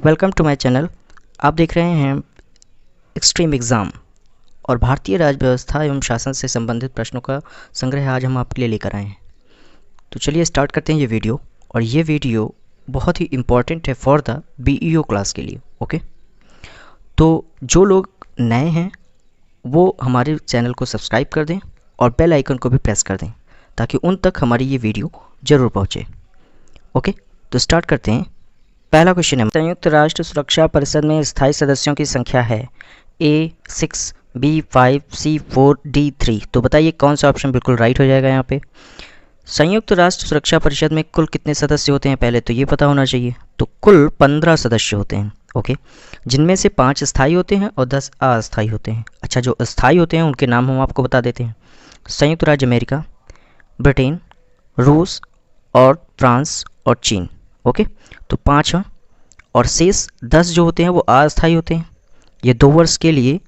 Welcome to my channel. आप देख रहे हैं एक्सट्रीम एग्ज़ाम और भारतीय राज्य व्यवस्था एवं शासन से संबंधित प्रश्नों का संग्रह आज हम आपके लिए लेकर आए हैं। तो चलिए स्टार्ट करते हैं ये वीडियो। और ये वीडियो बहुत ही इम्पॉर्टेंट है फॉर द बीईओ क्लास के लिए। ओके, तो जो लोग नए हैं वो हमारे चैनल को सब्सक्राइब कर दें और बेल आइकन को भी प्रेस कर दें ताकि उन तक हमारी ये वीडियो ज़रूर पहुँचे। ओके, तो स्टार्ट करते हैं। पहला क्वेश्चन है, संयुक्त राष्ट्र सुरक्षा परिषद में स्थायी सदस्यों की संख्या है A6, B5, C4, D3। तो बताइए कौन सा ऑप्शन बिल्कुल राइट हो जाएगा यहाँ पे। संयुक्त राष्ट्र सुरक्षा परिषद में कुल कितने सदस्य होते हैं पहले तो ये पता होना चाहिए। तो कुल 15 सदस्य होते हैं। ओके, जिनमें से 5 स्थायी होते हैं और 10 अस्थायी होते हैं। अच्छा, जो अस्थायी होते हैं उनके नाम हम आपको बता देते हैं। संयुक्त राज्य अमेरिका, ब्रिटेन, रूस और फ्रांस और चीन। ओके, तो 5 हैं और शेष 10 जो होते हैं वो अस्थायी होते हैं। ये 2 वर्ष के लिए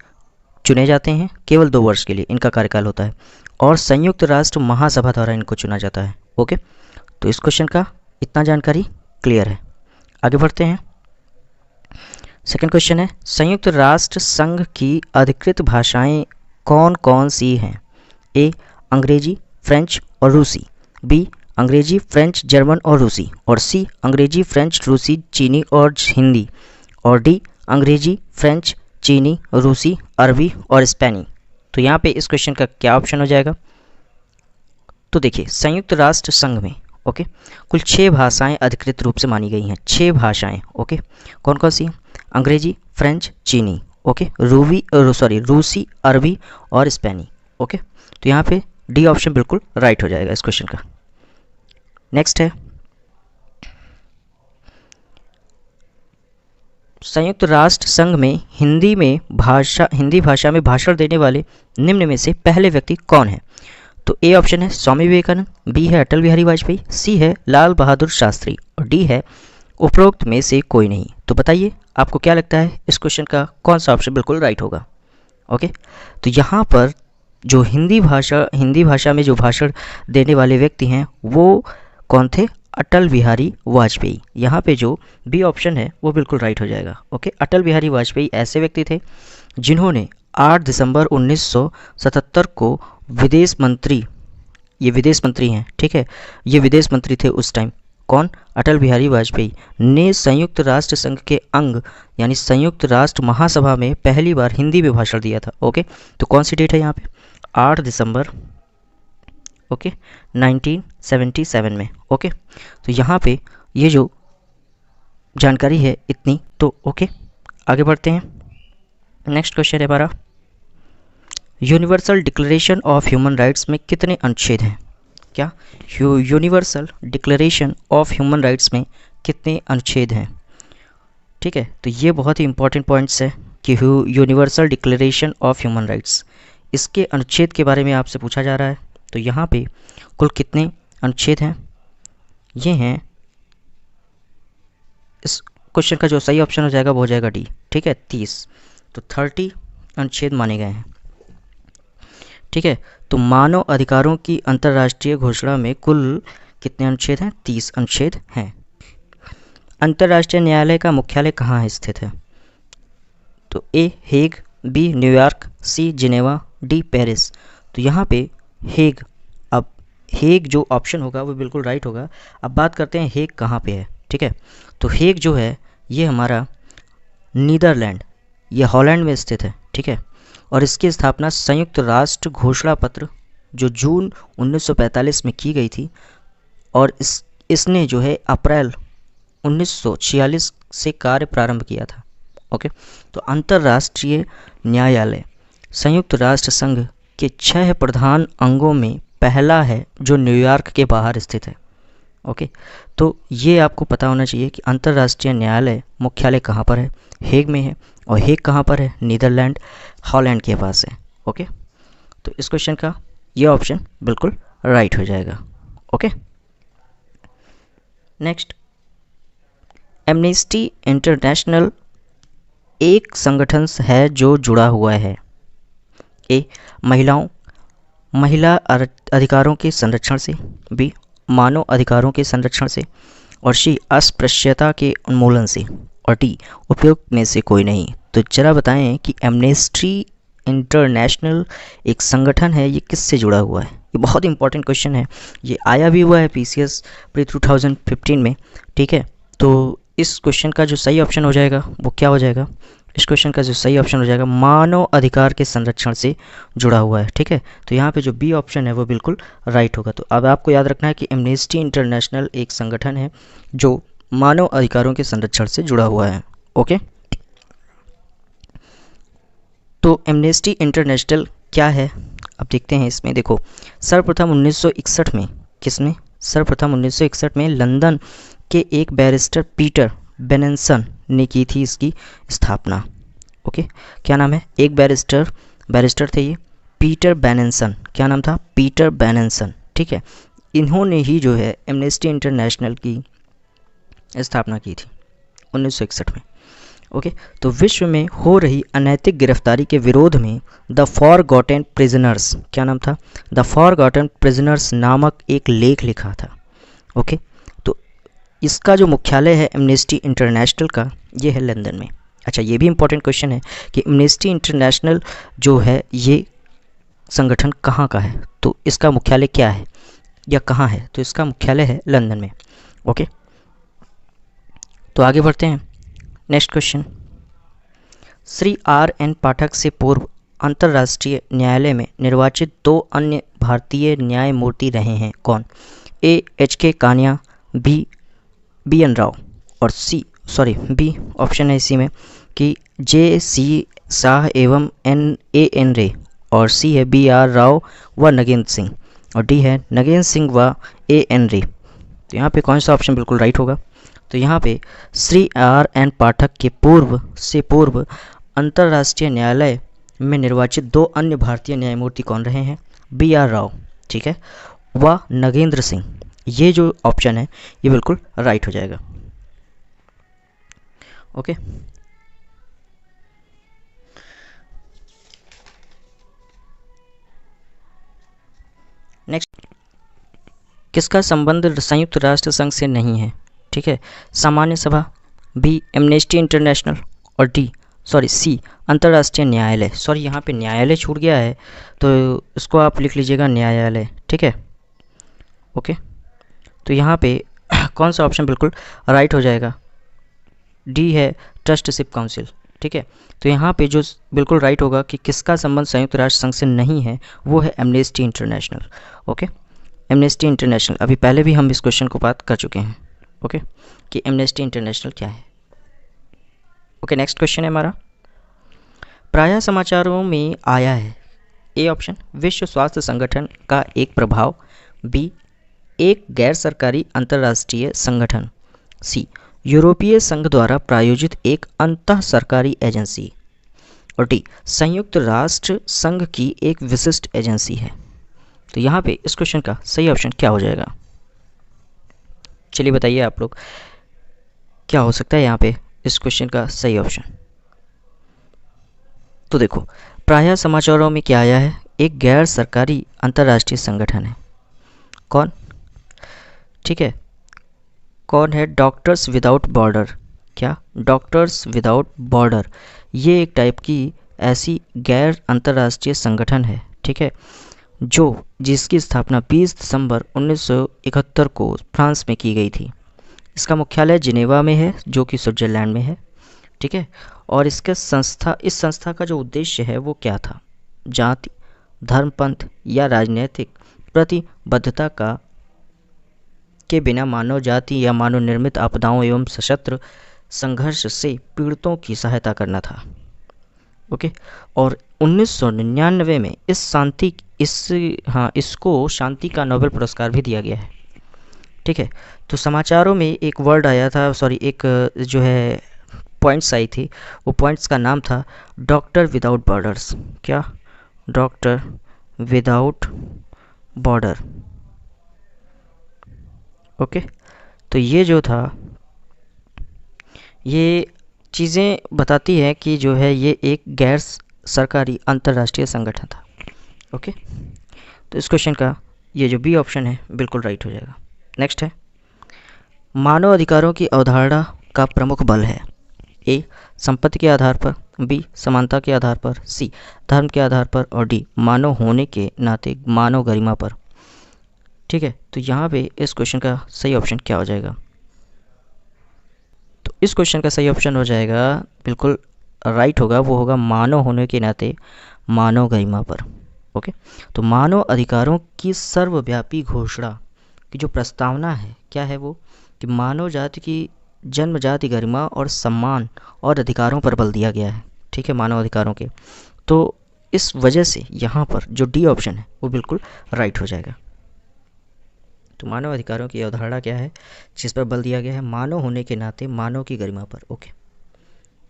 चुने जाते हैं, केवल 2 वर्ष के लिए इनका कार्यकाल होता है और संयुक्त राष्ट्र महासभा द्वारा इनको चुना जाता है। ओके, तो इस क्वेश्चन का इतना जानकारी क्लियर है। आगे बढ़ते हैं। सेकंड क्वेश्चन है, संयुक्त राष्ट्र संघ की अधिकृत भाषाएं कौन कौन सी हैं। ए अंग्रेजी, फ्रेंच और रूसी, बी अंग्रेजी, फ्रेंच, जर्मन और रूसी, और सी अंग्रेजी, फ्रेंच, रूसी, चीनी और हिंदी, और डी अंग्रेजी, फ्रेंच, चीनी, रूसी, अरबी और स्पेनी। तो यहाँ पे इस क्वेश्चन का क्या ऑप्शन हो जाएगा। तो देखिए, संयुक्त राष्ट्र संघ में ओके कुल 6 भाषाएं अधिकृत रूप से मानी गई हैं। 6 भाषाएं। ओके, कौन कौन सी? अंग्रेजी, फ्रेंच, चीनी, ओके, रूसी, अरबी और स्पेनी। ओके, तो यहाँ पे डी ऑप्शन बिल्कुल राइट हो जाएगा इस क्वेश्चन का। नेक्स्ट है, संयुक्त राष्ट्र संघ में हिंदी भाषा में भाषण देने वाले निम्न में से पहले व्यक्ति कौन है। तो ए ऑप्शन है स्वामी विवेकानंद, बी है अटल बिहारी वाजपेयी, सी है लाल बहादुर शास्त्री और डी है उपरोक्त में से कोई नहीं। तो बताइए आपको क्या लगता है इस क्वेश्चन का कौन सा ऑप्शन बिल्कुल राइट होगा। ओके, तो यहाँ पर जो हिंदी भाषा में जो भाषण देने वाले व्यक्ति हैं वो कौन थे? अटल बिहारी वाजपेयी। यहाँ पे जो बी ऑप्शन है वो बिल्कुल राइट हो जाएगा। ओके, अटल बिहारी वाजपेयी ऐसे व्यक्ति थे जिन्होंने 8 दिसंबर 1977 को विदेश मंत्री, ये विदेश मंत्री हैं, ठीक है, ये विदेश मंत्री थे उस टाइम। कौन? अटल बिहारी वाजपेयी ने संयुक्त राष्ट्र संघ के अंग यानी संयुक्त राष्ट्र महासभा में पहली बार हिंदी में भाषण दिया था। ओके, तो कौन सी डेट है यहाँ पे? 8 दिसंबर ओके 1977 में। ओके, तो यहाँ पे ये जो जानकारी है इतनी। तो ओके, आगे बढ़ते हैं। नेक्स्ट क्वेश्चन है हमारा, universal declaration of human rights में कितने अनुच्छेद हैं? क्या universal declaration of human rights में कितने अनुच्छेद हैं? ठीक है, तो ये बहुत ही इंपॉर्टेंट पॉइंट्स है कि universal declaration of human rights, इसके अनुच्छेद के बारे में आपसे पूछा जा रहा है। तो यहाँ पे कुल कितने अनुच्छेद हैं? ये हैं, इस क्वेश्चन का जो सही ऑप्शन हो जाएगा वो हो जाएगा डी। ठीक है, 30। तो 30 अनुच्छेद माने गए हैं। ठीक है, तो मानव अधिकारों की अंतर्राष्ट्रीय घोषणा में कुल कितने अनुच्छेद हैं? 30 अनुच्छेद हैं। अंतर्राष्ट्रीय न्यायालय का मुख्यालय कहाँ है स्थित है? तो A Hague, B New York, C Geneva, D Paris. तो यहाँ पे हेग, अब हेग जो ऑप्शन होगा वो बिल्कुल राइट होगा। अब बात करते हैं हेग कहाँ पे है। ठीक है, तो हेग जो है ये हमारा नीदरलैंड, ये हॉलैंड में स्थित है। ठीक है, और इसकी स्थापना संयुक्त राष्ट्र घोषणा पत्र जो जून 1945 में की गई थी और इसने जो है अप्रैल 1946 से कार्य प्रारंभ किया था। ओके, तो अंतर्राष्ट्रीय न्यायालय संयुक्त राष्ट्र संघ के 6 प्रधान अंगों में पहला है जो न्यूयॉर्क के बाहर स्थित है। ओके, तो ये आपको पता होना चाहिए कि अंतर्राष्ट्रीय न्यायालय मुख्यालय कहाँ पर है? हेग में है। और हेग कहाँ पर है? नीदरलैंड, हॉलैंड के पास है। ओके, तो इस क्वेश्चन का ये ऑप्शन बिल्कुल राइट हो जाएगा। ओके, नेक्स्ट, एमनेस्टी इंटरनेशनल एक संगठन है जो जुड़ा हुआ है। ए महिला अधिकारों के संरक्षण से, बी मानव अधिकारों के संरक्षण से, और सी अस्पृश्यता के उन्मूलन से, और डी उपयुक्त में से कोई नहीं। तो जरा बताएं कि एमनेस्टी इंटरनेशनल एक संगठन है, ये किससे जुड़ा हुआ है? ये बहुत इंपॉर्टेंट क्वेश्चन है, ये आया भी हुआ है पीसीएस प्री 2015 में। ठीक है, तो इस क्वेश्चन का जो सही ऑप्शन हो जाएगा वो क्या हो जाएगा? इस क्वेश्चन का जो सही ऑप्शन हो जाएगा मानव अधिकार के संरक्षण से जुड़ा हुआ है। ठीक है, तो यहाँ पे जो बी ऑप्शन है वो बिल्कुल राइट होगा। तो अब आपको याद रखना है कि एमनेस्टी इंटरनेशनल एक संगठन है जो मानव अधिकारों के संरक्षण से जुड़ा हुआ है। ओके, तो एमनेस्टी इंटरनेशनल क्या है अब देखते हैं। इसमें देखो, सर्वप्रथम 1961 में, किसने? सर्वप्रथम 1961 में लंदन के एक बैरिस्टर पीटर बेनेंसन ने की थी इसकी स्थापना। ओके, क्या नाम है? एक बैरिस्टर थे ये, पीटर बेनेंसन। क्या नाम था? पीटर बेनेंसन। ठीक है, इन्होंने ही जो है एमनेस्टी इंटरनेशनल की स्थापना की थी 1961 में। ओके, तो विश्व में हो रही अनैतिक गिरफ्तारी के विरोध में द फॉरगॉटन प्रिजनर्स, क्या नाम था? द फॉरगॉटन प्रिजनर्स नामक एक लेख लिखा था। ओके, तो इसका जो मुख्यालय है एमनेस्टी इंटरनेशनल का, ये है लंदन में। अच्छा, ये भी इंपॉर्टेंट क्वेश्चन है कि एमनेस्टी इंटरनेशनल जो है ये संगठन कहाँ का है, तो इसका मुख्यालय क्या है या कहाँ है? तो इसका मुख्यालय है लंदन में। ओके, तो आगे बढ़ते हैं। Next question, Shri R.N. पाठक से पूर्व अंतर्राष्ट्रीय न्यायालय में निर्वाचित 2 अन्य भारतीय न्यायमूर्ति रहे हैं, कौन? A H.K. Kania, B N Rao और बी ऑप्शन है इसी में कि J.C. शाह एवं N.A.N. रे, और सी है B.R. राव व नगेंद्र सिंह, और डी है नगेंद्र सिंह व A.N. रे। तो यहाँ पे कौन सा ऑप्शन बिल्कुल राइट होगा? तो यहाँ पे श्री R.N. पाठक के पूर्व अंतर्राष्ट्रीय न्यायालय में निर्वाचित 2 अन्य भारतीय न्यायमूर्ति कौन रहे हैं? B.R. राव, ठीक है, व नगेंद्र सिंह। ये जो ऑप्शन है ये बिल्कुल राइट हो जाएगा। ओके, नेक्स्ट, किसका संबंध संयुक्त राष्ट्र संघ से नहीं है? ठीक है, सामान्य सभा, बी एमनेस्टी इंटरनेशनल, और सी अंतर्राष्ट्रीय न्यायालय। सॉरी, यहाँ पे न्यायालय छूट गया है तो इसको आप लिख लीजिएगा न्यायालय। ठीक है, ओके, तो यहाँ पे कौन सा ऑप्शन बिल्कुल राइट हो जाएगा? डी है ट्रस्टीशिप काउंसिल। ठीक है, तो यहाँ पे जो बिल्कुल राइट होगा कि किसका संबंध संयुक्त राष्ट्र संघ से नहीं है वो है amnesty international. Okay, amnesty international, अभी पहले भी हम इस क्वेश्चन को बात कर चुके हैं। ओके, कि एमनेस्टी इंटरनेशनल क्या है। ओके, नेक्स्ट क्वेश्चन है हमारा, प्रायः समाचारों में आया है, ए ऑप्शन विश्व स्वास्थ्य संगठन का एक प्रभाव, बी एक गैर सरकारी अंतर्राष्ट्रीय संगठन, सी यूरोपीय संघ द्वारा प्रायोजित एक अंतः सरकारी एजेंसी, और डी संयुक्त राष्ट्र संघ की एक विशिष्ट एजेंसी है। तो यहाँ पे इस क्वेश्चन का सही ऑप्शन क्या हो जाएगा? चलिए बताइए आप लोग, क्या हो सकता है यहाँ पे इस क्वेश्चन का सही ऑप्शन? तो देखो, प्रायः समाचारों में क्या आया है, एक गैर सरकारी अंतर्राष्ट्रीय संगठन है। कौन? ठीक है, कौन है? Doctors without border. क्या? डॉक्टर्स विदाउट बॉर्डर, ये एक टाइप की ऐसी गैर अंतर्राष्ट्रीय संगठन है, ठीक है, जिसकी स्थापना 20 दिसंबर 1971 को फ्रांस में की गई थी। इसका मुख्यालय जिनेवा में है जो कि स्विट्जरलैंड में है। ठीक है, और इस संस्था का जो उद्देश्य है वो क्या था? जाति, धर्म, पंथ या राजनीतिक प्रतिबद्धता के बिना मानव जाति या मानव निर्मित आपदाओं एवं सशस्त्र संघर्ष से पीड़ितों की सहायता करना था। ओके, और 1999 में इसको शांति का नोबेल पुरस्कार भी दिया गया है। ठीक है, तो समाचारों में एक वर्ड आया था, एक जो है पॉइंट्स आई थी, वो पॉइंट्स का नाम था डॉक्टर विदाउट बॉर्डर्स। क्या? Doctor without border. ओके, तो ये जो था, ये चीज़ें बताती है कि जो है ये एक गैर सरकारी अंतर्राष्ट्रीय संगठन था। ओके, तो इस क्वेश्चन का ये जो बी ऑप्शन है बिल्कुल राइट हो जाएगा। नेक्स्ट है, मानव अधिकारों की अवधारणा का प्रमुख बल है। ए संपत्ति के आधार पर, बी समानता के आधार पर, सी धर्म के आधार पर और डी मानव होने के नाते मानव गरिमा पर। ठीक है, तो यहाँ पे इस क्वेश्चन का सही ऑप्शन क्या हो जाएगा? तो इस क्वेश्चन का सही ऑप्शन हो जाएगा, बिल्कुल राइट होगा, वो होगा मानव होने के नाते मानव गरिमा पर। ओके, तो मानव अधिकारों की सर्वव्यापी घोषणा की जो प्रस्तावना है, क्या है वो? कि मानव जाति की जन्मजाति गरिमा और सम्मान और अधिकारों पर बल दिया गया है। ठीक है, मानव अधिकारों के। तो इस वजह से यहाँ पर जो डी ऑप्शन है वो बिल्कुल राइट हो जाएगा। तो मानव अधिकारों की अवधारणा क्या है जिस पर बल दिया गया है? मानव होने के नाते मानव की गरिमा पर। ओके,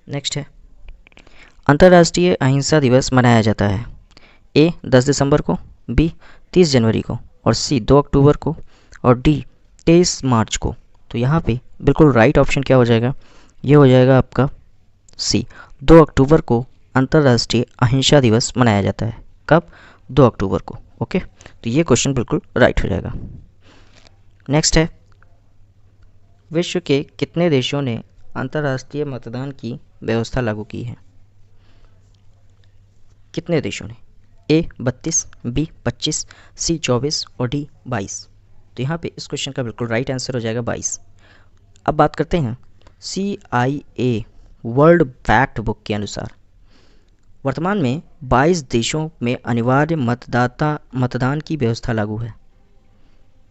नेक्स्ट है, अंतर्राष्ट्रीय अहिंसा दिवस मनाया जाता है। ए 10 दिसंबर को, बी 30 जनवरी को और सी 2 अक्टूबर को और डी 23 मार्च को। तो यहाँ पे बिल्कुल राइट ऑप्शन क्या हो जाएगा? ये हो जाएगा आपका सी, 2 अक्टूबर को अंतर्राष्ट्रीय अहिंसा दिवस मनाया जाता है। कब? 2 अक्टूबर को। ओके, तो ये क्वेश्चन बिल्कुल राइट हो जाएगा। नेक्स्ट है, विश्व के कितने देशों ने अंतर्राष्ट्रीय मतदान की व्यवस्था लागू की है? कितने देशों ने? ए 32, बी 25, सी 24 और डी 22। तो यहाँ पे इस क्वेश्चन का बिल्कुल राइट आंसर हो जाएगा 22। अब बात करते हैं CIA वर्ल्ड फैक्ट बुक के अनुसार वर्तमान में 22 देशों में अनिवार्य मतदान की व्यवस्था लागू है।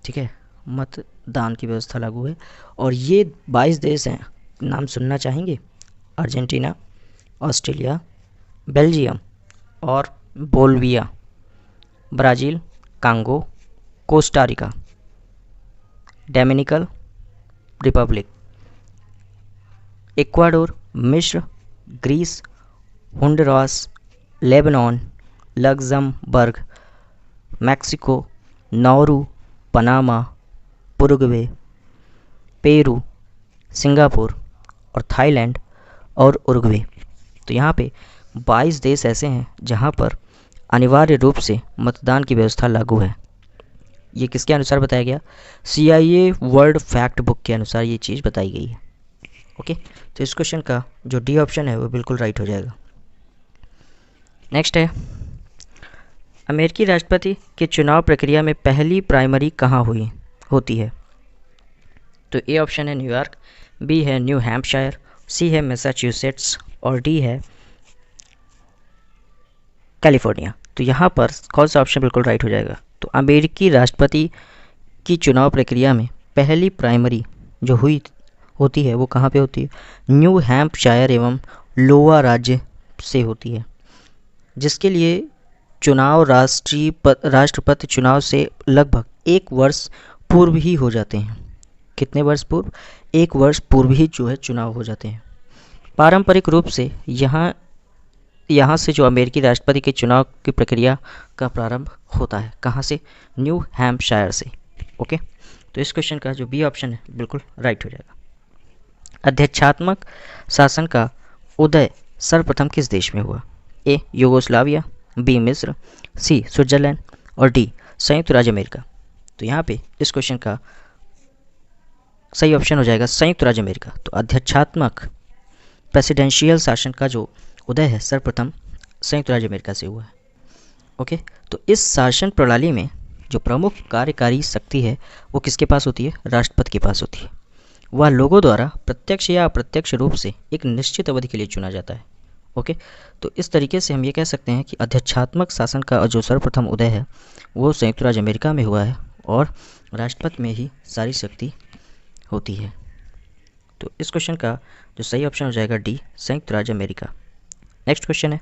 ठीक है, मतदान की व्यवस्था लागू है और ये 22 देश हैं, नाम सुनना चाहेंगे? अर्जेंटीना, ऑस्ट्रेलिया, बेल्जियम और Bolivia, Brazil, Congo, Costa Rica, Dominican Republic, Ecuador, मिस्र, Greece, Honduras, Lebanon, Luxembourg, Mexico, Nauru, Panama, Uruguay, Peru, Singapore और थाईलैंड और उरुग्वे। तो यहाँ पे 22 देश ऐसे हैं जहाँ पर अनिवार्य रूप से मतदान की व्यवस्था लागू है। ये किसके अनुसार बताया गया? CIA वर्ल्ड फैक्ट बुक के अनुसार ये चीज़ बताई गई है। ओके, तो इस क्वेश्चन का जो डी ऑप्शन है वो बिल्कुल राइट हो जाएगा। नेक्स्ट है, अमेरिकी राष्ट्रपति के चुनाव प्रक्रिया में पहली प्राइमरी कहाँ होती है? तो ए ऑप्शन है न्यूयॉर्क, बी है न्यू हैम्पशायर, सी है मैसाचुसेट्स और डी है कैलिफोर्निया। तो यहाँ पर कौन सा ऑप्शन बिल्कुल राइट हो जाएगा? तो अमेरिकी राष्ट्रपति की चुनाव प्रक्रिया में पहली प्राइमरी जो होती है वो कहाँ पे होती है? न्यू हैम्पशायर एवं लोवा राज्य से होती है, जिसके लिए चुनाव राष्ट्रपति चुनाव से लगभग 1 वर्ष पूर्व ही हो जाते हैं। कितने वर्ष पूर्व? 1 वर्ष पूर्व ही जो है चुनाव हो जाते हैं। पारंपरिक रूप से यहाँ से जो अमेरिकी राष्ट्रपति के चुनाव की प्रक्रिया का प्रारंभ होता है, कहाँ से? न्यू हैम्पशायर से। ओके, तो इस क्वेश्चन का जो बी ऑप्शन है बिल्कुल राइट हो जाएगा। अध्यक्षात्मक शासन का उदय सर्वप्रथम किस देश में हुआ? ए यूगोस्लाविया, बी मिस्र, सी स्विट्जरलैंड और डी संयुक्त राज्य अमेरिका। तो यहाँ पे इस क्वेश्चन का सही ऑप्शन हो जाएगा संयुक्त राज्य अमेरिका। तो अध्यक्षात्मक प्रेसिडेंशियल शासन का जो उदय है सर्वप्रथम संयुक्त राज्य अमेरिका से हुआ है। ओके, तो इस शासन प्रणाली में जो प्रमुख कार्यकारी शक्ति है वो किसके पास होती है? राष्ट्रपति के पास होती है। वह लोगों द्वारा प्रत्यक्ष या अप्रत्यक्ष रूप से एक निश्चित अवधि के लिए चुना जाता है। ओके, तो इस तरीके से हम ये कह सकते हैं कि अध्यक्षात्मक शासन का जो सर्वप्रथम उदय है वो संयुक्त राज्य अमेरिका में हुआ है और राष्ट्रपति में ही सारी शक्ति होती है। तो इस क्वेश्चन का जो सही ऑप्शन हो जाएगा डी संयुक्त राज्य अमेरिका। नेक्स्ट क्वेश्चन है,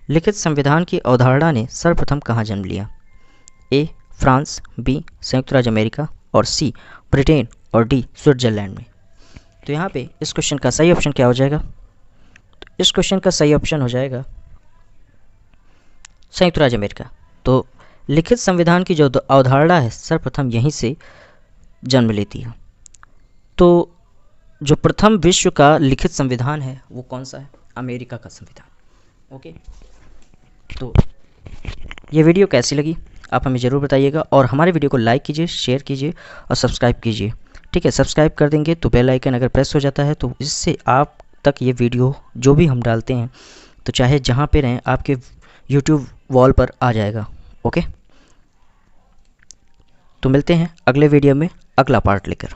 लिखित संविधान की अवधारणा ने सर्वप्रथम कहाँ जन्म लिया? ए फ्रांस, बी संयुक्त राज्य अमेरिका और सी ब्रिटेन और डी स्विट्जरलैंड में। तो यहाँ पे इस क्वेश्चन का सही ऑप्शन क्या हो जाएगा? तो इस क्वेश्चन का सही ऑप्शन हो जाएगा संयुक्त राज्य अमेरिका। तो लिखित संविधान की जो अवधारणा है सर्वप्रथम यहीं से जन्म लेती है। तो जो प्रथम विश्व का लिखित संविधान है वो कौन सा है? अमेरिका का संविधान। ओके, तो ये वीडियो कैसी लगी आप हमें ज़रूर बताइएगा और हमारे वीडियो को लाइक कीजिए, शेयर कीजिए और सब्सक्राइब कीजिए। ठीक है, सब्सक्राइब कर देंगे तो बेल आइकन अगर प्रेस हो जाता है तो इससे आप तक ये वीडियो जो भी हम डालते हैं तो चाहे जहाँ पे रहें आपके यूट्यूब वॉल पर आ जाएगा। ओके, तो मिलते हैं अगले वीडियो में अगला पार्ट लेकर।